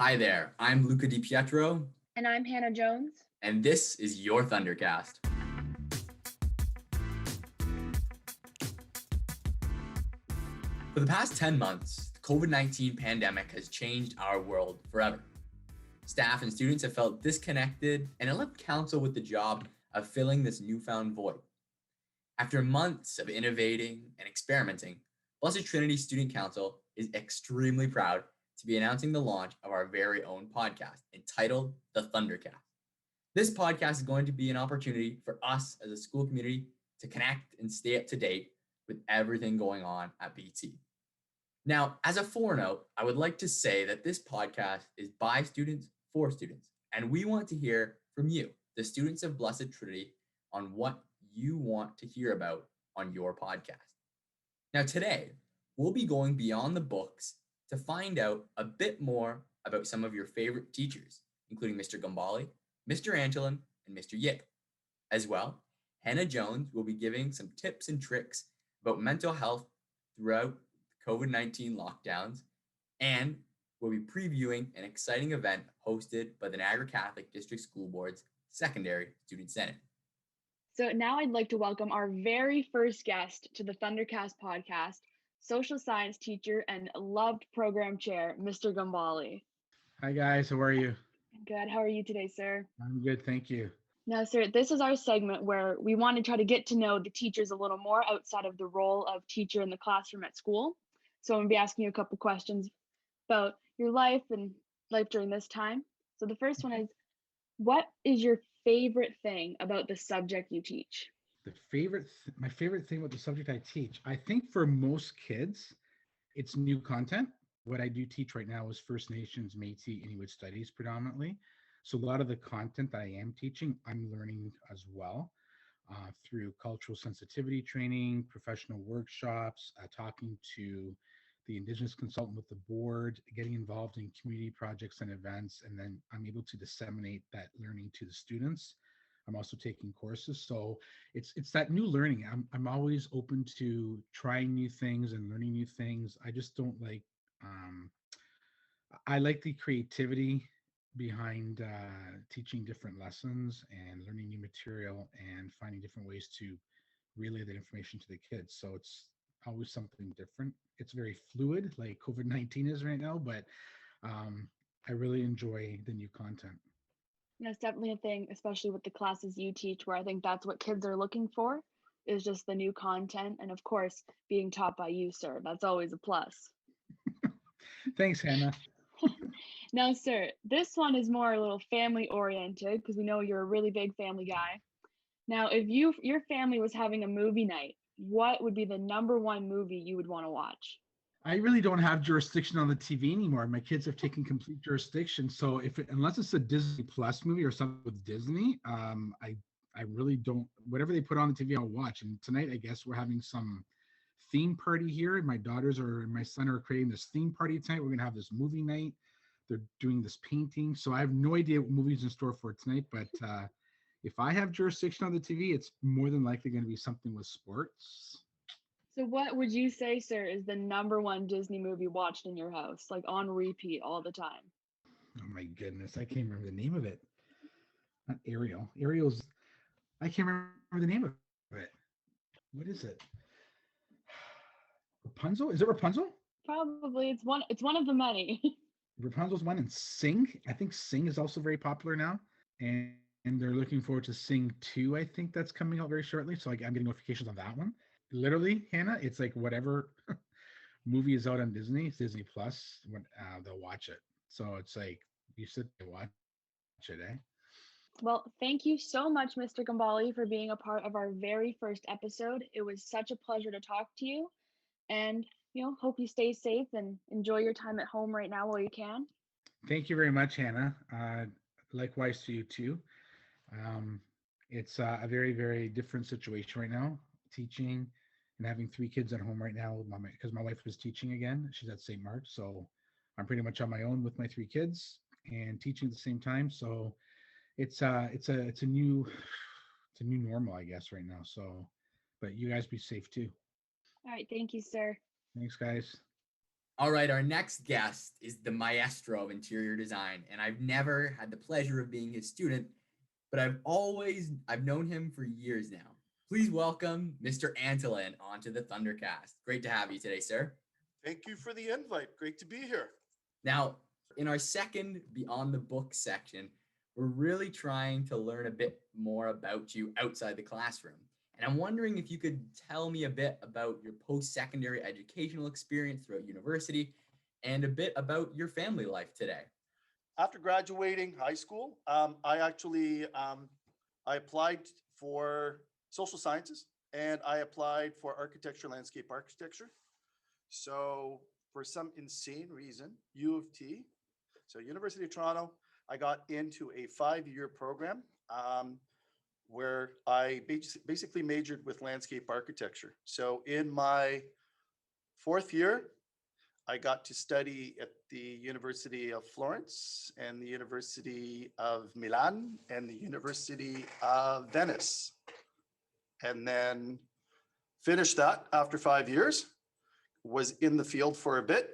Hi there, I'm Luca DiPietro, And I'm Hanna Jones. and this is your Thundercast. For the past 10 months, the COVID-19 pandemic has changed our world forever. Staff and students have felt disconnected, and it left council with the job of filling this newfound void. After months of innovating and experimenting, Blessed Trinity Student Council is extremely proud to be announcing the launch of our very own podcast entitled The Thundercast. This podcast is going to be an opportunity for us as a school community to connect and stay up to date with everything going on at BT. Now, as a forenote, I would like to say that this podcast is by students for students, and we want to hear from you, the students of Blessed Trinity, on what you want to hear about on your podcast. Now, today, we'll be going beyond the books to find out a bit more about some of your favorite teachers, including Mr. Gambali, Mr. Antolin, and Mr. Yip. As well, Hanna Jones will be giving some tips and tricks about mental health throughout COVID-19 lockdowns, and we'll be previewing an exciting event hosted by the Niagara Catholic District School Board's Secondary Student Senate. So now I'd like to welcome our very first guest to the Thundercast podcast, social science teacher and loved program chair, Mr. Gambali. Hi guys, how are you? Good. How are you today, sir? I'm good, thank you. Now, sir, this is our segment where we want to try to get to know the teachers a little more outside of the role of teacher in the classroom at school. So I'm going to be asking you a couple questions about your life and life during this time. So the first one is, what is your favorite thing about the subject you teach? My favorite thing about the subject I teach, I think for most kids, it's new content. What I do teach right now is First Nations, Métis, Inuit studies predominantly. So a lot of the content that I am teaching, I'm learning as well through cultural sensitivity training, professional workshops, talking to the Indigenous consultant with the board, getting involved in community projects and events, and then I'm able to disseminate that learning to the students. I'm also taking courses, so it's that new learning. I'm always open to trying new things and learning new things. I just don't like. I like the creativity behind teaching different lessons and learning new material and finding different ways to relay that information to the kids. So it's always something different. It's very fluid, like COVID-19 is right now, but I really enjoy the new content. That's definitely a thing, especially with the classes you teach, where I think that's what kids are looking for, is just the new content. And of course, being taught by you, sir, that's always a plus. Thanks, Hannah. Now, sir, this one is more a little family oriented because we know you're a really big family guy. Now, if your family was having a movie night, what would be the number one movie you would want to watch? I really don't have jurisdiction on the TV anymore. My kids have taken complete jurisdiction. So unless it's a Disney Plus movie or something with Disney, I really don't. Whatever they put on the TV, I'll watch. And tonight, I guess we're having some theme party here. My daughters and my son are creating this theme party tonight. We're gonna have this movie night. They're doing this painting. So I have no idea what movies in store for tonight. But if I have jurisdiction on the TV, it's more than likely going to be something with sports. So what would you say, sir, is the number one Disney movie watched in your house, like on repeat all the time? Oh my goodness, I can't remember the name of it. Not Ariel. Ariel's. I can't remember the name of it. What is it? Rapunzel? Is it Rapunzel? Probably. It's one of the many. Rapunzel's one, and Sing. I think Sing is also very popular now, and they're looking forward to Sing 2. I think that's coming out very shortly. So I'm getting notifications on that one. Literally, Hannah, it's like whatever movie is out on Disney, Disney Plus, when they'll watch it. So it's like you sit there watch it, eh? Well, thank you so much, Mr. Gambali, for being a part of our very first episode. It was such a pleasure to talk to you, and hope you stay safe and enjoy your time at home right now while you can. Thank you very much, Hannah. Likewise to you too. It's a very, very different situation right now, teaching and having 3 kids at home right now because my wife was teaching again. She's at St. Mark's, so I'm pretty much on my own with my 3 kids and teaching at the same time. So it's a new normal, I guess, right now. So, but you guys be safe too. All right, thanks, sir. Thanks, guys. All right, our next guest is the maestro of interior design, and I've never had the pleasure of being his student, but I've known him for years now. Please welcome Mr. Antolin onto the Thundercast. Great to have you today, sir. Thank you for the invite. Great to be here. Now, in our second Beyond the Book section, we're really trying to learn a bit more about you outside the classroom. And I'm wondering if you could tell me a bit about your post-secondary educational experience throughout university and a bit about your family life today. After graduating high school, I applied for social sciences and I applied for architecture, landscape architecture. So for some insane reason, U of T, so University of Toronto, I got into a 5-year program where I basically majored with landscape architecture. So in my 4th year, I got to study at the University of Florence and the University of Milan and the University of Venice. And then finished that after 5 years, was in the field for a bit.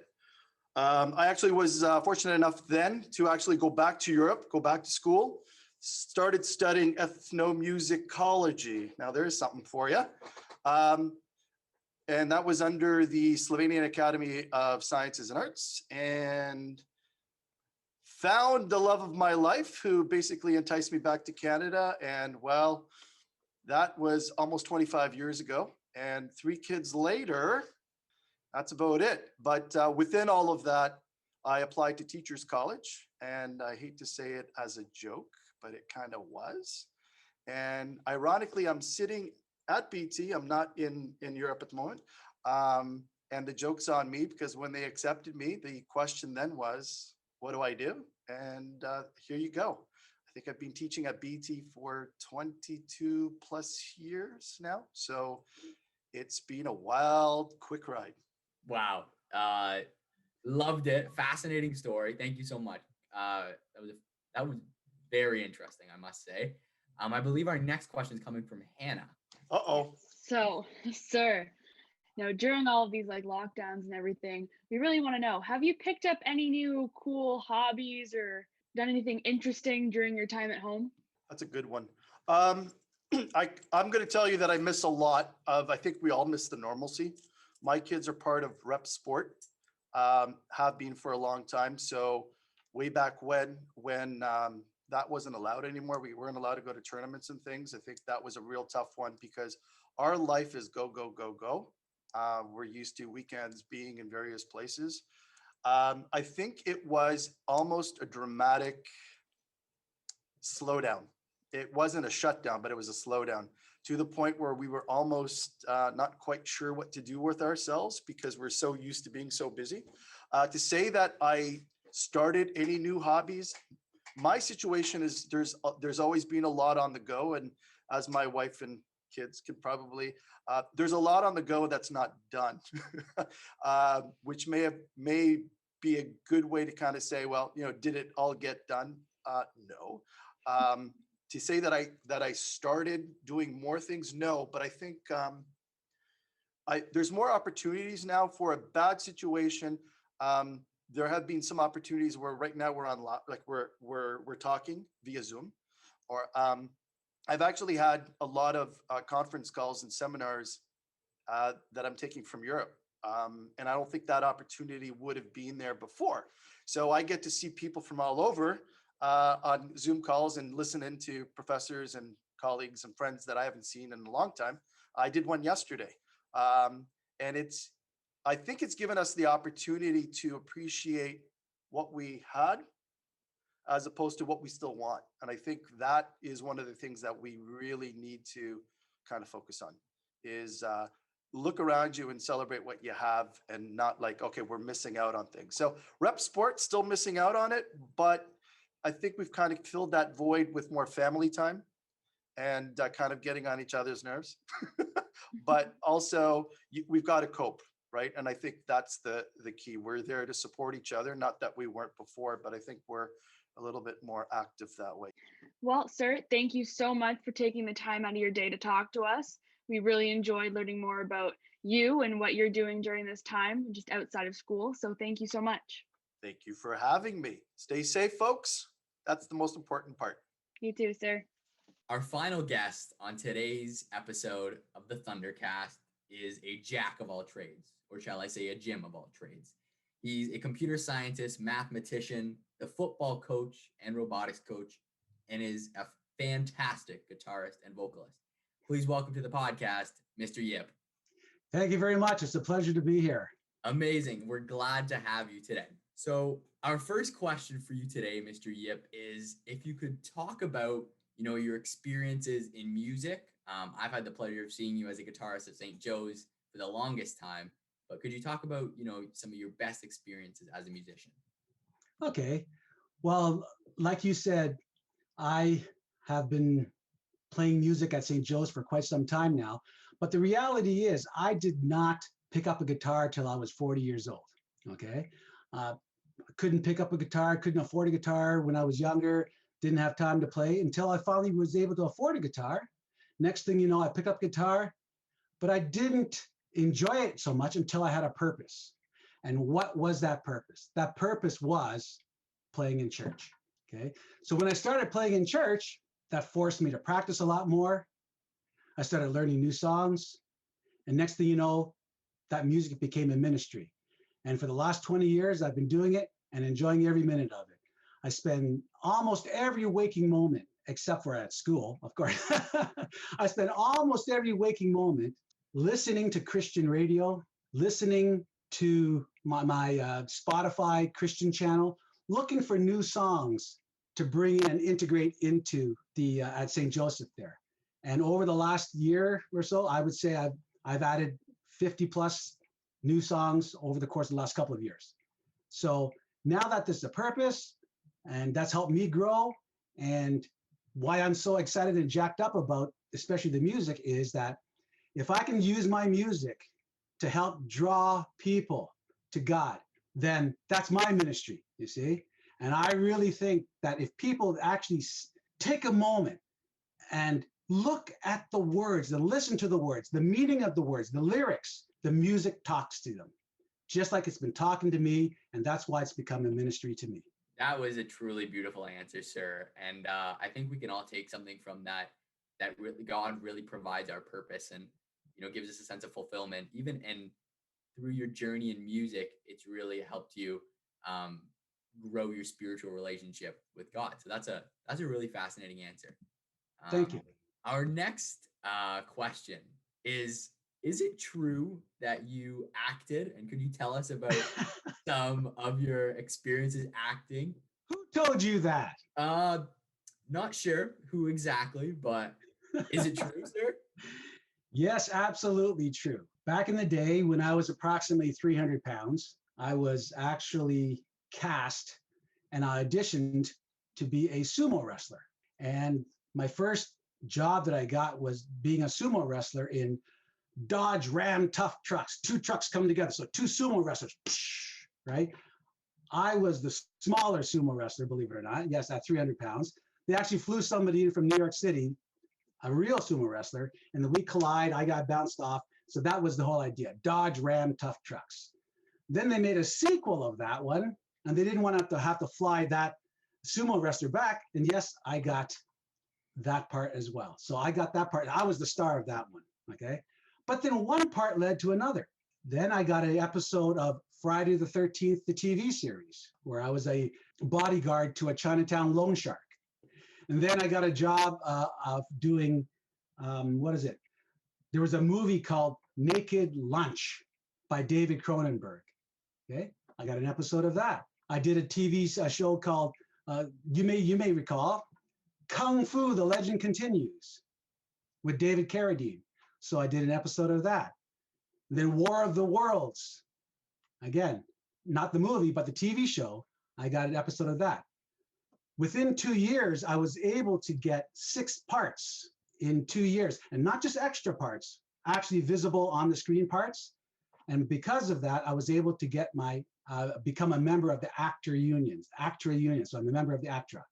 I actually was fortunate enough then to actually go back to Europe, go back to school, started studying ethnomusicology. Now there's something for you. And that was under the Slovenian Academy of Sciences and Arts, and found the love of my life, who basically enticed me back to Canada. And well, that was almost 25 years ago. And 3 kids later, that's about it. But within all of that, I applied to Teachers College. And I hate to say it as a joke, but it kind of was. And ironically, I'm sitting at BT. I'm not in Europe at the moment. And the joke's on me, because when they accepted me, the question then was, what do I do? And here you go. I think I've been teaching at BT for 22 plus years now. So it's been a wild, quick ride. Wow. Loved it. Fascinating story. Thank you so much. That was very interesting, I must say. I believe our next question is coming from Hanna. Uh-oh. So, sir, during all of these like lockdowns and everything, we really want to know, have you picked up any new cool hobbies or done anything interesting during your time at home? That's a good one. I'm going to tell you that I miss a lot of, I think we all miss the normalcy. My kids are part of rep sport, have been for a long time. So way back when that wasn't allowed anymore, we weren't allowed to go to tournaments and things. I think that was a real tough one, because our life is go, go, go, go. We're used to weekends being in various places. I think it was almost a dramatic slowdown. It wasn't a shutdown, but it was a slowdown, to the point where we were almost not quite sure what to do with ourselves, because we're so used to being so busy. To say that I started any new hobbies, my situation is there's always been a lot on the go. And as my wife and kids can probably, there's a lot on the go that's not done, which may be a good way to kind of say, well, did it all get done? No. To say that I started doing more things, no, but I think there's more opportunities now for a bad situation. There have been some opportunities where right now we're on we're talking via Zoom, or I've actually had a lot of conference calls and seminars that I'm taking from Europe. And I don't think that opportunity would have been there before. So I get to see people from all over on Zoom calls and listen into professors and colleagues and friends that I haven't seen in a long time. I did one yesterday. And I think it's given us the opportunity to appreciate what we had, as opposed to what we still want. And I think that is one of the things that we really need to kind of focus on, is look around you and celebrate what you have, and not like, okay, we're missing out on things. So rep sport, still missing out on it, but I think we've kind of filled that void with more family time and kind of getting on each other's nerves. But also we've got to cope, right? And I think that's the key. We're there to support each other. Not that we weren't before, but I think we're a little bit more active that way. Well, sir, thank you so much for taking the time out of your day to talk to us. We really enjoyed learning more about, you and what you're doing during this time, just outside of school. So thank you so much. Thank you for having me. Stay safe, folks. That's the most important part. You too, sir. Our final guest on today's episode of the Thundercast is a jack of all trades, or shall I say a Jim of all trades. He's a computer scientist, mathematician, a football coach, and robotics coach, and is a fantastic guitarist and vocalist. Please welcome to the podcast, Mr. Yip. Thank you very much. It's a pleasure to be here. Amazing. We're glad to have you today. So our first question for you today, Mr. Yip, is if you could talk about, your experiences in music. I've had the pleasure of seeing you as a guitarist at St. Joe's for the longest time, but could you talk about, some of your best experiences as a musician? Okay. Well, like you said, I have been playing music at St. Joe's for quite some time now, but the reality is I did not pick up a guitar till I was 40 years old. Okay. Couldn't pick up a guitar, couldn't afford a guitar when I was younger, didn't have time to play until I finally was able to afford a guitar. Next thing you know, I picked up guitar, but I didn't enjoy it so much until I had a purpose. And what was that purpose? That purpose was playing in church. Okay. So when I started playing in church, that forced me to practice a lot more. I started learning new songs. And next thing you know, that music became a ministry. And for the last 20 years, I've been doing it and enjoying every minute of it. I spend almost every waking moment, except for at school, of course. I spend almost every waking moment listening to Christian radio, listening to my Spotify Christian channel, looking for new songs to bring and integrate into the at St. Joseph there. And over the last year or so, I would say I've added 50 plus new songs over the course of the last couple of years. So now that there's a purpose, and that's helped me grow, and why I'm so excited and jacked up about especially the music is that if I can use my music to help draw people to God, then that's my ministry, you see? And I really think that if people actually take a moment and look at the words and listen to the words, the meaning of the words, the lyrics, the music talks to them, just like it's been talking to me. And that's why it's become a ministry to me. That was a truly beautiful answer, sir. And I think we can all take something from that really, God really provides our purpose and, gives us a sense of fulfillment. Even and through your journey in music, it's really helped you grow your spiritual relationship with God. So that's a really fascinating answer. Thank you. Our next question is it true that you acted? And could you tell us about some of your experiences acting? Who told you that? Not sure who exactly, but is it true, sir? Yes, absolutely true. Back in the day when I was approximately 300 pounds, I was actually cast and auditioned to be a sumo wrestler. And my first job that I got was being a sumo wrestler in Dodge Ram tough trucks. Two trucks come together, so two sumo wrestlers, right? I was the smaller sumo wrestler, believe it or not. Yes, at 300 pounds. They actually flew somebody in from New York City, a real sumo wrestler, and then we collide. I got bounced off. So that was the whole idea, Dodge Ram tough trucks. Then they made a sequel of that one, and they didn't want to have to fly that sumo wrestler back. And yes, I got that part as well. So I got that part. I was the star of that one, okay? But then one part led to another. Then I got an episode of Friday the 13th, the TV series, where I was a bodyguard to a Chinatown loan shark. And then I got a job of doing, There was a movie called Naked Lunch by David Cronenberg. Okay, I got an episode of that. I did a TV show called, you may recall, Kung Fu: The Legend Continues with David Carradine. So I did an episode of that. Then War of the Worlds. Again, not the movie, but the TV show. I got an episode of that. Within 2 years, I was able to get 6 parts in 2 years, and not just extra parts, actually visible on the screen parts. And because of that, I was able to get become a member of the ACTRA union. So I'm a member of the ACTRA.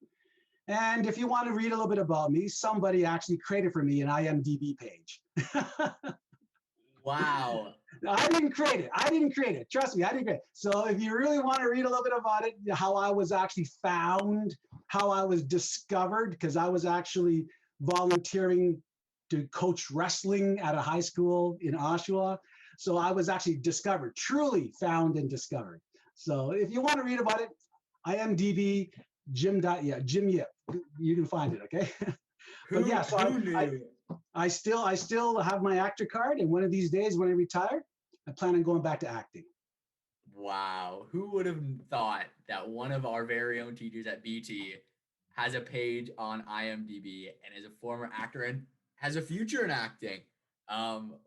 And if you want to read a little bit about me, somebody actually created for me an IMDb page. Wow. I didn't create it. Trust me, I didn't create it. So if you really want to read a little bit about it, how I was actually found, how I was discovered, because I was actually volunteering to coach wrestling at a high school in Oshawa. So I was actually discovered, truly found and discovered. So if you want to read about it, IMDb, Jim Yip. You can find it, okay? But yeah, so I still have my actor card, and one of these days when I retire, I plan on going back to acting. Wow. Who would have thought that one of our very own teachers at BT has a page on IMDb and is a former actor and has a future in acting?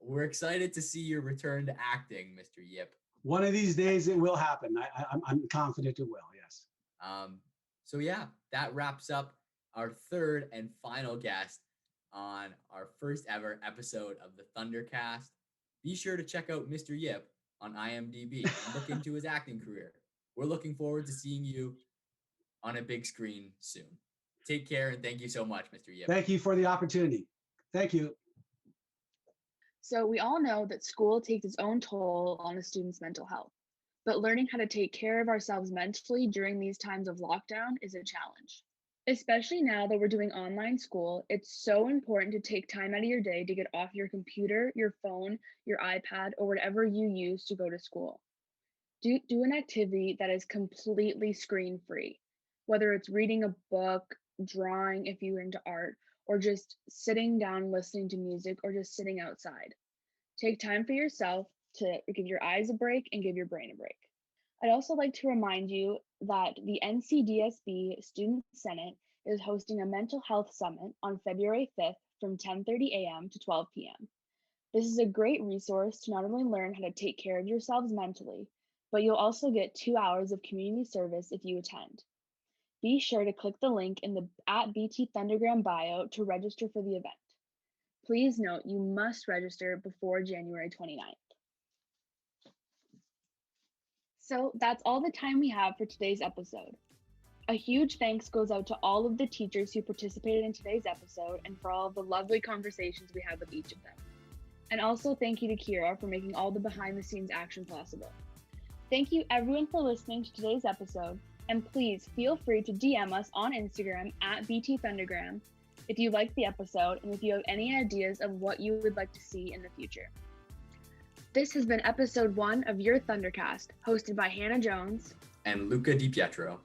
We're excited to see your return to acting, Mr. Yip. One of these days it will happen. I'm confident it will, yes. So yeah, that wraps up our third and final guest on our first ever episode of the Thundercast. Be sure to check out Mr. Yip on IMDb and look into his acting career. We're looking forward to seeing you on a big screen soon. Take care, and thank you so much, Mr. Yip. Thank you for the opportunity. Thank you. So we all know that school takes its own toll on a student's mental health, but learning how to take care of ourselves mentally during these times of lockdown is a challenge. Especially now that we're doing online school, it's so important to take time out of your day to get off your computer, your phone, your iPad, or whatever you use to go to school. Do an activity that is completely screen-free, whether it's reading a book, drawing if you're into art, or just sitting down listening to music, or just sitting outside. Take time for yourself to give your eyes a break and give your brain a break. I'd also like to remind you that the NCDSB Student Senate is hosting a mental health summit on February 5th from 10:30 a.m. to 12 p.m. This is a great resource to not only learn how to take care of yourselves mentally, but you'll also get 2 hours of community service if you attend. Be sure to click the link in the @BT Thundergram bio to register for the event. Please note you must register before January 29th. So that's all the time we have for today's episode. A huge thanks goes out to all of the teachers who participated in today's episode and for all of the lovely conversations we had with each of them. And also thank you to Ciara for making all the behind the scenes action possible. Thank you everyone for listening to today's episode, and please feel free to DM us on Instagram @BT Thundergram if you liked the episode and if you have any ideas of what you would like to see in the future. This has been episode 1 of Your Thundercast, hosted by Hanna Jones and Luca DiPietro.